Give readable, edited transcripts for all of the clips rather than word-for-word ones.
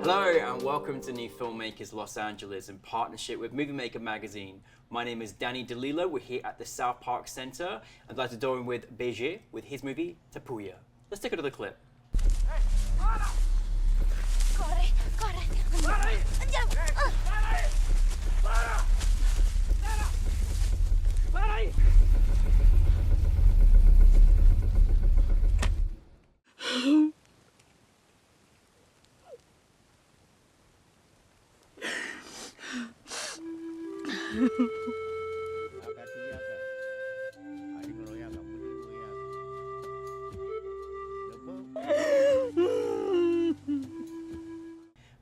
Hello and welcome to New Filmmakers Los Angeles in partnership with Movie Maker magazine. My name is Danny DeLillo. We're here at the South Park Center. I'd like to join with Begê with his movie Tapuya. Let's take another clip. Corre, corre. Andiamo.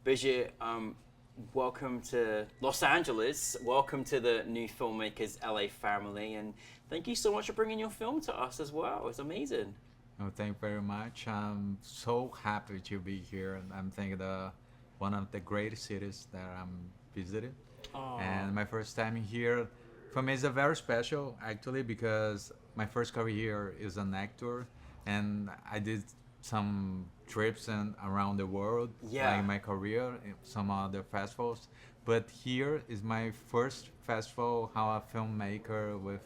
Begê, welcome to Los Angeles. Welcome to the New Filmmakers LA family, and thank you so much for bringing your film to us as well. It's amazing. Oh, thank you very much. I'm so happy to be here. I'm thinking one of the greatest cities that I'm visiting. Oh. And my first time here, for me, is a very special actually because my first career here is an actor, and I did some trips around the world, Yeah. like my career, in some other festivals. But here is my first festival, how a filmmaker with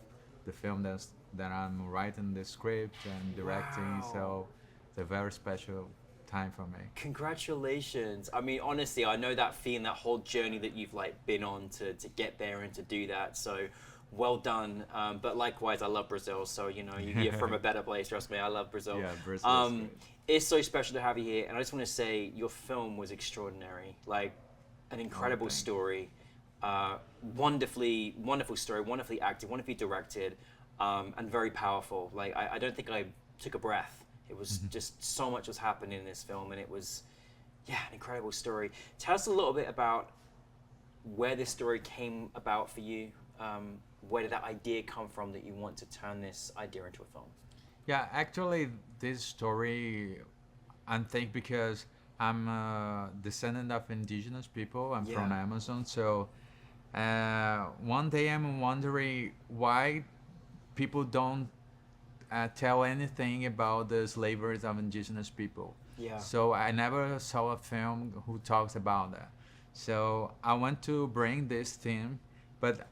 the film that I'm writing the script and directing. Wow. So it's a very special time for me. Congratulations. I mean, honestly, I know that feeling, that whole journey that you've been on to get there and to do that. So well done. But likewise, I love Brazil. So, you're from a better place. Trust me, I love Brazil. Yeah, Brazil is great. It's so special to have you here. And I just want to say your film was extraordinary. Like an incredible story. Wonderful story, wonderfully acted, wonderfully directed, and very powerful. Like I don't think I took a breath. It was just so much was happening in this film, and it was, an incredible story. Tell us a little bit about where this story came about for you. Where did that idea come from that you want to turn this idea into a film? Yeah, actually, this story, I think because I'm a descendant of indigenous people. I'm from Yeah. Amazon, so one day I'm wondering why people don't tell anything about the slavery of indigenous people. Yeah. So I never saw a film who talks about that. So I want to bring this theme, but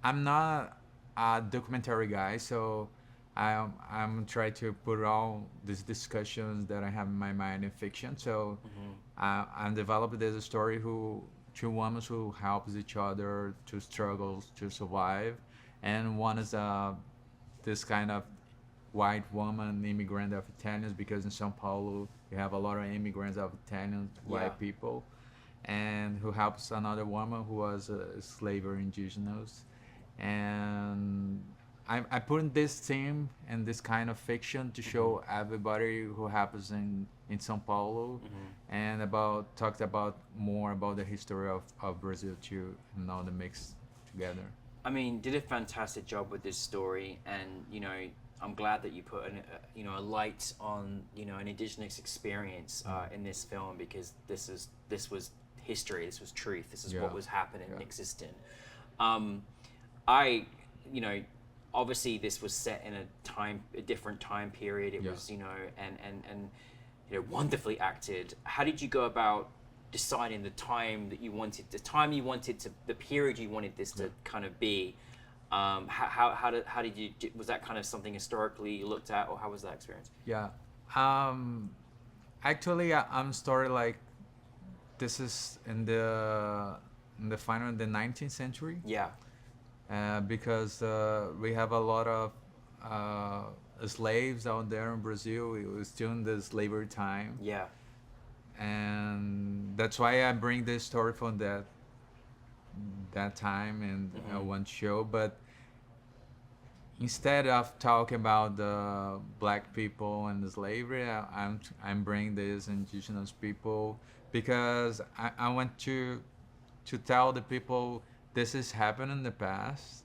I'm not a documentary guy, so I'm trying to put all these discussions that I have in my mind in fiction. So I'm developing this story two women who helps each other to struggle to survive, and one is this kind of white woman immigrant of Italians, because in São Paulo you have a lot of immigrants of Italian white people, and who helps another woman who was a slave or indigenous. And I put in this theme and this kind of fiction to show everybody who happens in São Paulo, and talked about more about the history of Brazil too, and all the mix together. I mean, did a fantastic job with this story, and I'm glad that you put a light on an indigenous experience in this film, because this was history, this was truth, this is what was happening and existing. Obviously this was set in a different time period. It was and wonderfully acted. How did you go about deciding the period you wanted this to kind of be? How did you, was that kind of something historically you looked at, or how was that experience? Yeah, actually, I'm story like this is in the final in the 19th century. Yeah. Because we have a lot of slaves out there in Brazil. It was during the slavery time. Yeah. And that's why I bring this story from that time and one show. But instead of talking about the black people and the slavery, I'm bringing this indigenous people, because I want to tell the people this is happening in the past,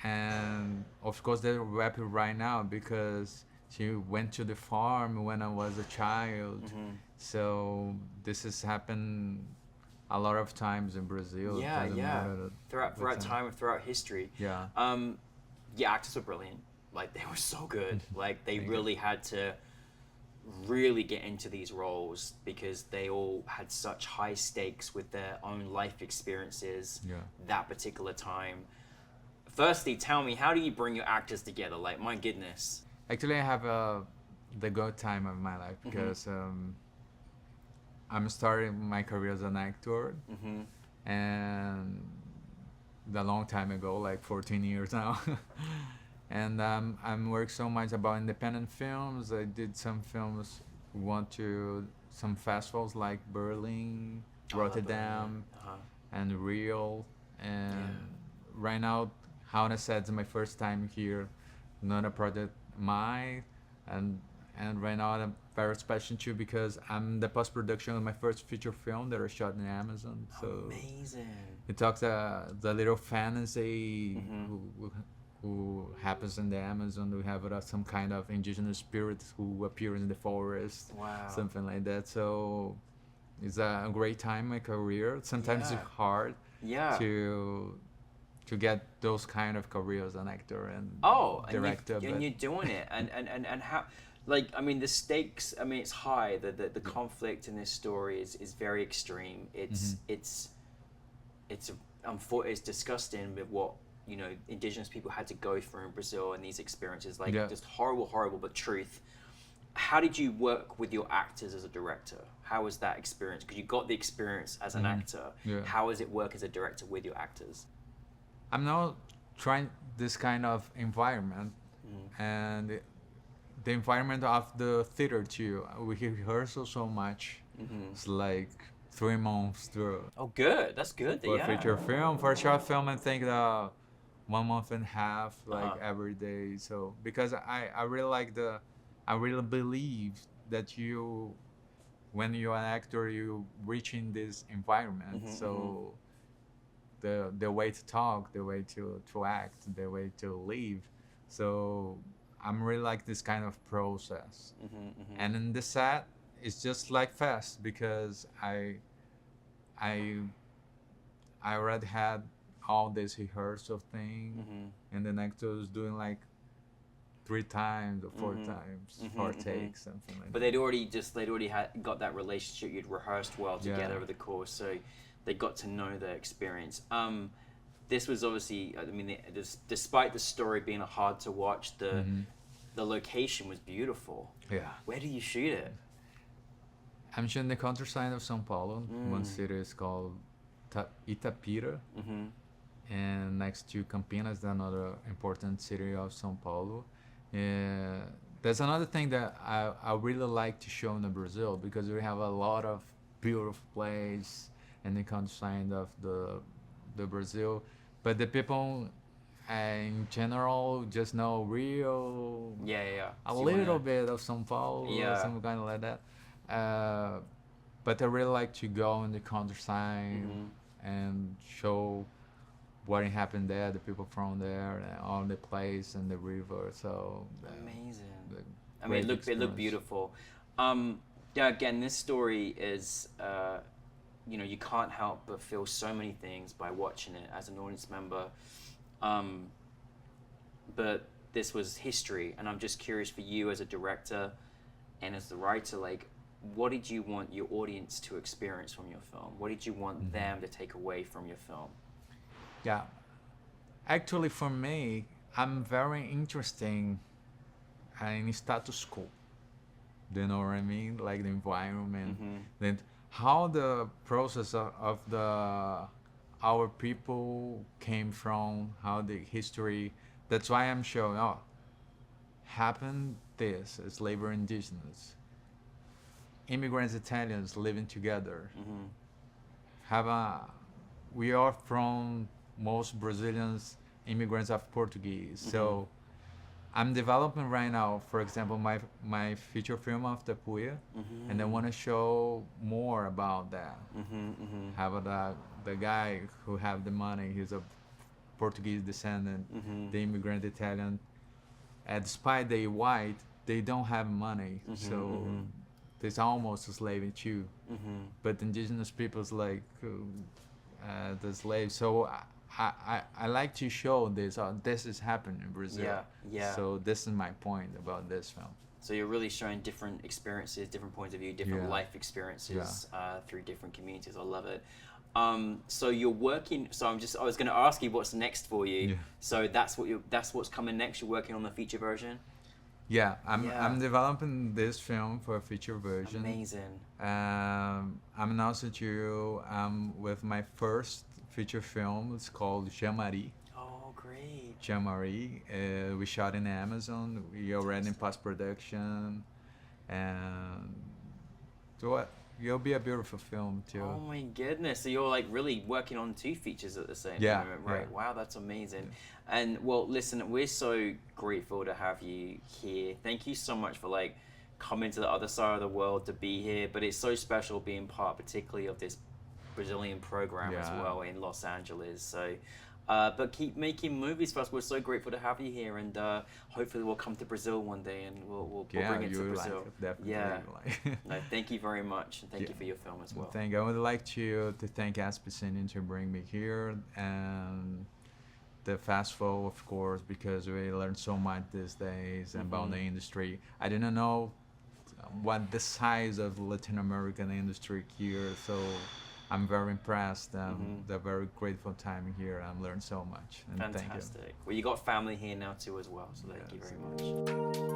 and of course they're happy right now because she went to the farm when I was a child. So this has happened a lot of times in Brazil. Throughout history. Yeah. Actors were brilliant. Like, they were so good. Like, they really had to really get into these roles because they all had such high stakes with their own life experiences that particular time. Firstly, tell me, how do you bring your actors together? Like, my goodness. Actually, I have the good time of my life because I'm starting my career as an actor, and a long time ago, like 14 years now. And I'm working so much about independent films. I did some films, went to some festivals like Berlin, Rotterdam, and Rio. And right now, how I said, it's my first time here, not a project mine, and right now I'm very special too because I'm the post-production of my first feature film that I shot in Amazon. So amazing. it talks the little fantasy who happens in the Amazon. We have some kind of indigenous spirits who appear in the forest, something like that. So it's a great time in my career. Sometimes it's hard to get those kind of careers, an actor and director. And you're doing it, and how, like, I mean, the stakes, I mean, it's high. The conflict in this story is very extreme. It's disgusting with what, you know, indigenous people had to go through in Brazil and these experiences, like just horrible, but truth. How did you work with your actors as a director? How was that experience? Because you got the experience as an actor. How does it work as a director with your actors? I'm now trying this kind of environment, and the environment of the theater too. We rehearse so much. It's like 3 months through. Oh, good. That's good. For a feature film, for a short film, I think 1 month and a half, like every day. So because I really like I really believe that when you're an actor, you reach in this environment. So the way to talk, the way to act, the way to live. So I'm really like this kind of process. And in the set, it's just like fast because I already had all this rehearsal thing, and the actor was doing like 3 times or 4 times, 4 takes, something like that. But they'd already got that relationship. You'd rehearsed well together over the course, so they got to know the experience. This was obviously, I mean, despite the story being hard to watch, the location was beautiful. Where do you shoot it? I'm shooting the countryside of São Paulo. One city is called Itapira, and next to Campinas, another important city of São Paulo. There's another thing that I really like to show in Brazil, because we have a lot of beautiful places in the countryside of the Brazil, but the people in general just know Rio, a little bit of São Paulo, some kind of like that. But I really like to go in the countryside and show what happened there, the people from there, and all the place and the river. So amazing. I mean, it looked beautiful. Again, this story is, you know, you can't help but feel so many things by watching it as an audience member. But this was history, and I'm just curious for you as a director and as the writer, like, what did you want your audience to experience from your film? What did you want them to take away from your film? Yeah, actually for me, I'm very interested in status quo. Do you know what I mean? Like the environment, then how the process of our people came from, how the history. That's why I'm showing. Happened this, slavery, indigenous, immigrants, Italians living together. We are from most Brazilians, immigrants of Portuguese. So I'm developing right now, for example, my feature film of the Puya, and I want to show more about that. How about the guy who have the money? He's a Portuguese descendant, the immigrant Italian. And despite they white, they don't have money, so there's almost a slave too. But indigenous people's like the slaves. So I like to show this. This is happening in Brazil. So this is my point about this film. So you're really showing different experiences, different points of view, different Yeah. life experiences through different communities. I love it. So you're working. So I was going to ask you what's next for you. Yeah. So that's what's coming next. You're working on the feature version. Yeah, I'm Yeah. developing this film for a feature version. Amazing. I'm announcing to you with my first feature film. It's called Jean-Marie. Oh, great. Jean-Marie. We shot in Amazon. We already in post-production. And so it'll be a beautiful film too. Oh my goodness! So you're like really working on 2 features at the same Yeah, moment, right? yeah. Wow, that's amazing. And well, listen, we're so grateful to have you here. Thank you so much for like coming to the other side of the world to be here. But it's so special being part, particularly of this Brazilian program as Yeah. well in Los Angeles. So. But keep making movies for us. We're so grateful to have you here, and hopefully we'll come to Brazil one day, and we'll bring it to you Brazil. like it, definitely. Yeah. Like. No, thank you very much, and thank you Yeah. for your film as well. I would like to thank Aspicini to bring me here, and the festival, of course, because we learned so much these days about the industry. I didn't know what the size of the Latin American industry here, so I'm very impressed. They're very grateful time here. I've learned so much, and thank you. Fantastic. Well, you got family here now too as well, so thank you Yes. very much.